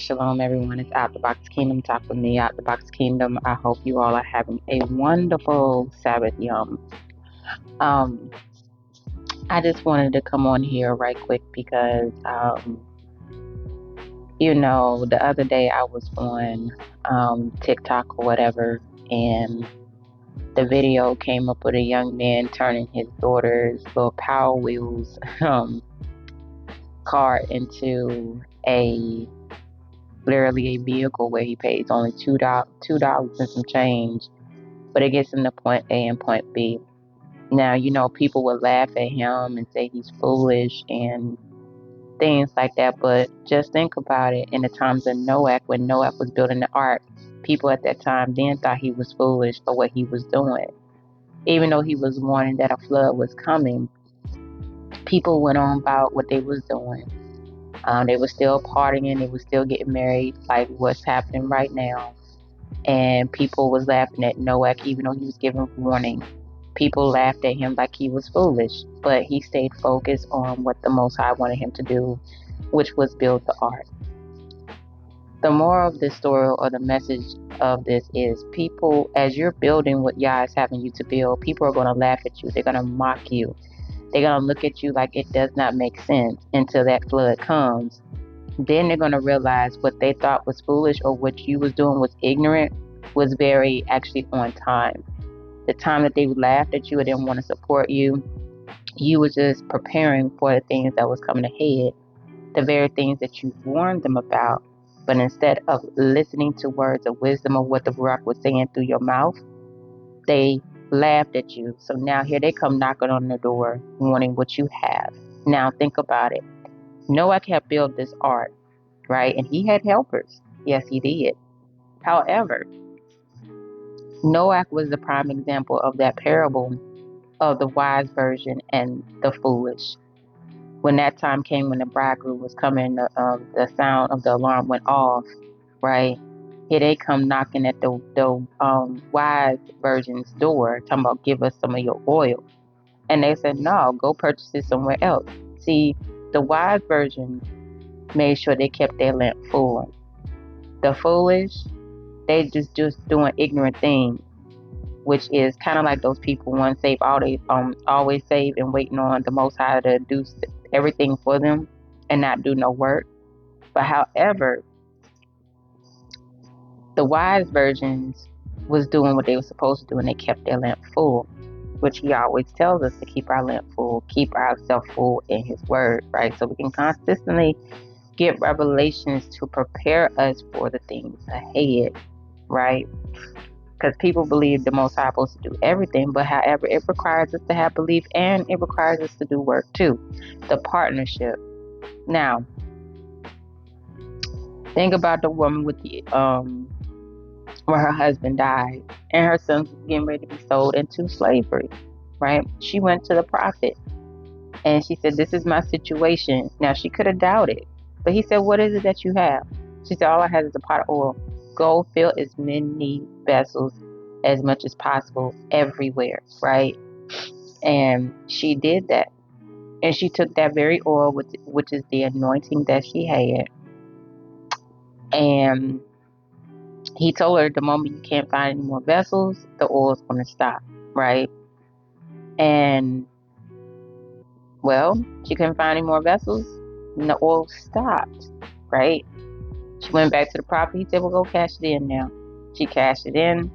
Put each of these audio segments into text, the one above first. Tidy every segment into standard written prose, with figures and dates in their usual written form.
Shalom, everyone. It's Out the Box Kingdom. Talk with me, Out the Box Kingdom. I hope you all are having a wonderful Sabbath Yom. I just wanted to come on here right quick because, the other day I was on TikTok or whatever, and the video came up with a young man turning his daughter's little Power Wheels car into literally a vehicle where he pays only $2 and some change, but it gets him to point A and point B. Now, people would laugh at him and say he's foolish and things like that, but just think about it. In the times of Noah, when Noah was building the ark, people at that time then thought he was foolish for what he was doing. Even though he was warning that a flood was coming, people went on about what they was doing. They were still partying, they were still getting married, like what's happening right now. And people was laughing at Noah, even though he was giving warning. People laughed at him like he was foolish, but he stayed focused on what the Most High wanted him to do, which was build the ark. The moral of this story, or the message of this, is people, as you're building what Yah is having you to build, people are going to laugh at you. They're going to mock you. They're going to look at you like it does not make sense until that flood comes. Then they're going to realize what they thought was foolish or what you was doing was ignorant was very actually on time. The time that they laughed at you or didn't want to support you, you were just preparing for the things that was coming ahead, the very things that you warned them about. But instead of listening to words of wisdom of what the Barak was saying through your mouth, they laughed at you. So now here they come knocking on the door, wanting what you have. Now think about it. Noah had built this ark, right? And he had helpers. Yes, he did. However, Noah was the prime example of that parable of the wise virgin and the foolish. When that time came, when the bridegroom was coming, the sound of the alarm went off, right? Here they come knocking at the wise virgin's door, talking about, give us some of your oil. And they said, no, go purchase it somewhere else. See, the wise virgin made sure they kept their lamp full. The foolish, they just doing ignorant things, which is kind of like those people once saved, always saved and waiting on the Most High to do everything for them and not do no work. But however, the wise virgins was doing what they were supposed to do, and they kept their lamp full, which he always tells us to keep our lamp full, keep ourselves full in his word, right? So we can consistently get revelations to prepare us for the things ahead, right? Because people believe the Most High is supposed to do everything, but however, it requires us to have belief, and it requires us to do work too. The partnership. Now, think about the woman with the where her husband died, and her sons was getting ready to be sold into slavery, right? She went to the prophet, and she said, "This is my situation." Now, she could have doubted, but he said, "What is it that you have?" She said, "All I have is a pot of oil. Go fill as many vessels as much as possible everywhere," right? And she did that. And she took that very oil, which is the anointing that she had. And he told her, the moment you can't find any more vessels, the oil's going to stop, right? And, well, she couldn't find any more vessels, and the oil stopped, right? She went back to the prophet. He said, well, go cash it in now. She cashed it in.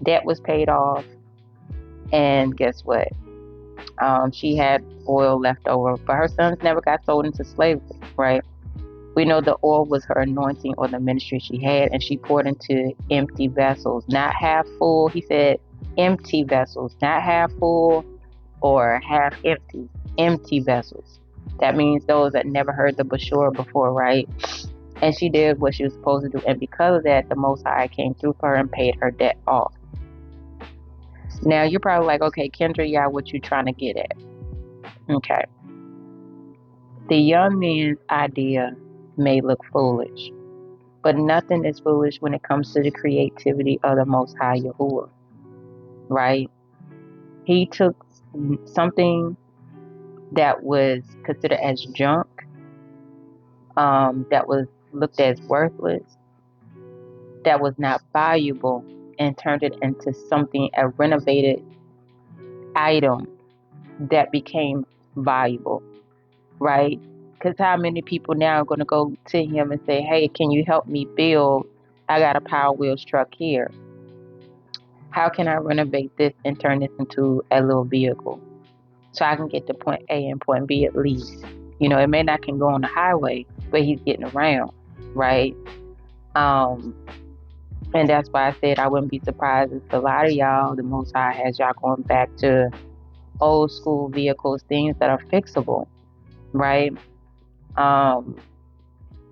Debt was paid off. And guess what? She had oil left over, but her sons never got sold into slavery, right? We know the oil was her anointing or the ministry she had, and she poured into empty vessels, not half full. He said empty vessels, not half full or half empty, empty vessels. That means those that never heard the Bashur before, right? And she did what she was supposed to do, and because of that, the Most High came through for her and paid her debt off. Now, you're probably like, okay, Kendra, yeah, what you trying to get at? Okay. The young man's idea may look foolish, but nothing is foolish when it comes to the creativity of the Most High Yahuah, right? He took something that was considered as junk, that was looked as worthless, that was not valuable, and turned it into something, a renovated item that became valuable, right? Because how many people now are going to go to him and say, hey, can you help me build? I got a Power Wheels truck here. How can I renovate this and turn this into a little vehicle so I can get to point A and point B at least? You know, it may not can go on the highway, but he's getting around, right? And that's why I said I wouldn't be surprised if a lot of y'all, the Most High has y'all going back to old school vehicles, things that are fixable, right?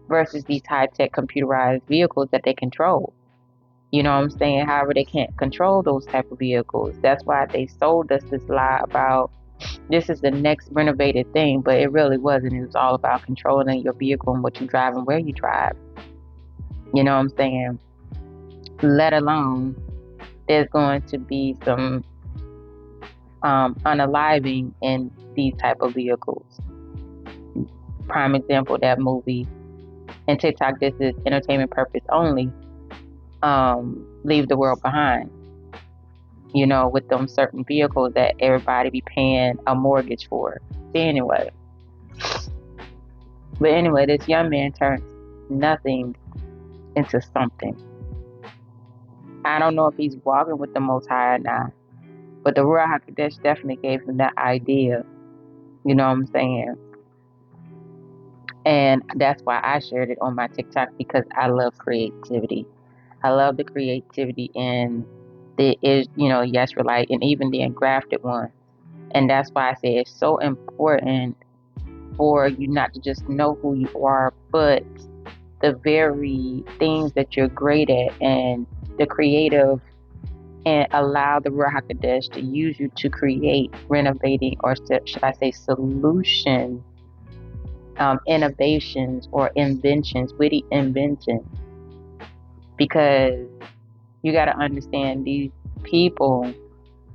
Versus these high-tech computerized vehicles that they control. You know what I'm saying? However, they can't control those type of vehicles. That's why they sold us this lie about this is the next renovated thing, but it really wasn't. It was all about controlling your vehicle and what you drive and where you drive. You know what I'm saying? Let alone there's going to be some unaliving in these type of vehicles. Prime example, that movie. And TikTok, this is entertainment purpose only. Leave the World Behind. You know, with them certain vehicles that everybody be paying a mortgage for. But anyway, this young man turns nothing into something. I don't know if he's walking with the Most High or not, but the Ruach HaKodesh definitely gave him that idea. You know what I'm saying? And that's why I shared it on my TikTok, because I love creativity. I love the creativity in the Yisraelite and even the engrafted one. And that's why I say it's so important for you not to just know who you are, but the very things that you're great at and the creative, and allow the Ruach HaKodesh to use you to create, renovating, or should I say solution, innovations or inventions, witty inventions. Because you got to understand, these people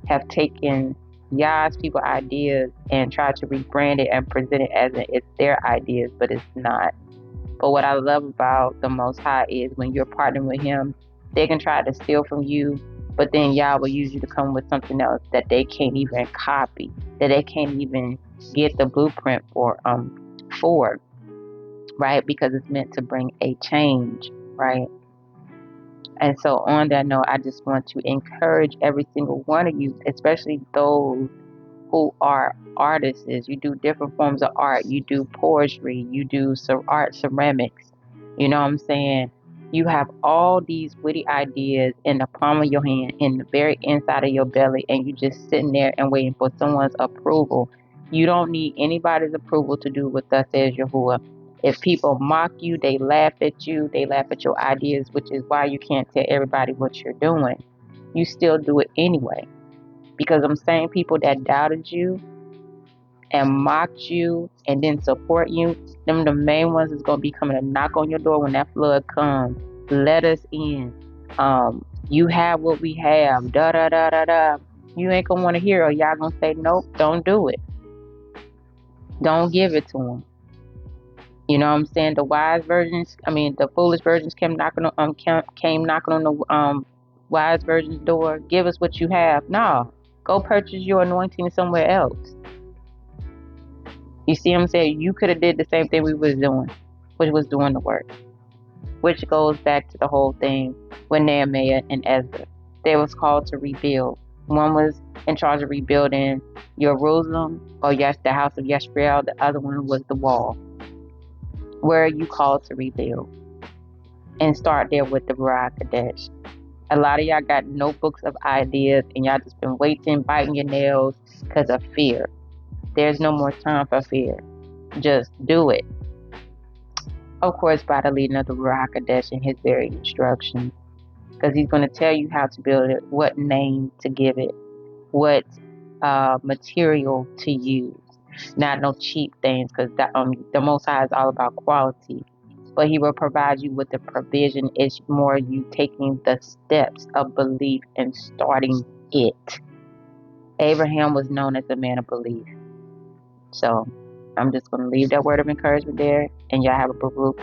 have taken Yah's people ideas and tried to rebrand it and present it as it's their ideas, but it's not. But what I love about the Most High is when you're partnering with him, they can try to steal from you, but then Yah will use you to come with something else that they can't even copy, that they can't even get the blueprint for, right? Because it's meant to bring a change, right? And so on that note, I just want to encourage every single one of you, especially those who are artists. You do different forms of art. You do poetry. You do art ceramics. You know what I'm saying? You have all these witty ideas in the palm of your hand, in the very inside of your belly, and you just sitting there and waiting for someone's approval. You don't need anybody's approval to do what thus says Yahuah. If people mock you, they laugh at you, they laugh at your ideas, which is why you can't tell everybody what you're doing. You still do it anyway. Because them same people that doubted you and mocked you and didn't support you, them the main ones is going to be coming to knock on your door when that flood comes. Let us in. You have what we have. Da da da da da. You ain't going to want to hear it. Y'all going to say, nope, don't do it. Don't give it to them. You know what I'm saying? The foolish virgins came knocking on the wise virgin's door. Give us what you have. No, go purchase your anointing somewhere else. You see what I'm saying? You could have did the same thing we was doing, which was doing the work. Which goes back to the whole thing with Nehemiah and Ezra. They was called to rebuild. One was in charge of rebuilding Jerusalem, or the house of Yisrael. The other one was the wall. Where are you called to rebuild? And start there with the Ruach HaKodesh. A lot of y'all got notebooks of ideas and y'all just been waiting, biting your nails because of fear. There's no more time for fear. Just do it. Of course, by the leading of the Ruach HaKodesh and his very instructions. Because he's going to tell you how to build it, what name to give it, what material to use. Not no cheap things, because the Most High is all about quality. But he will provide you with the provision. It's more you taking the steps of belief and starting it. Abraham was known as a man of belief. So I'm just going to leave that word of encouragement there, and y'all have a Baruch.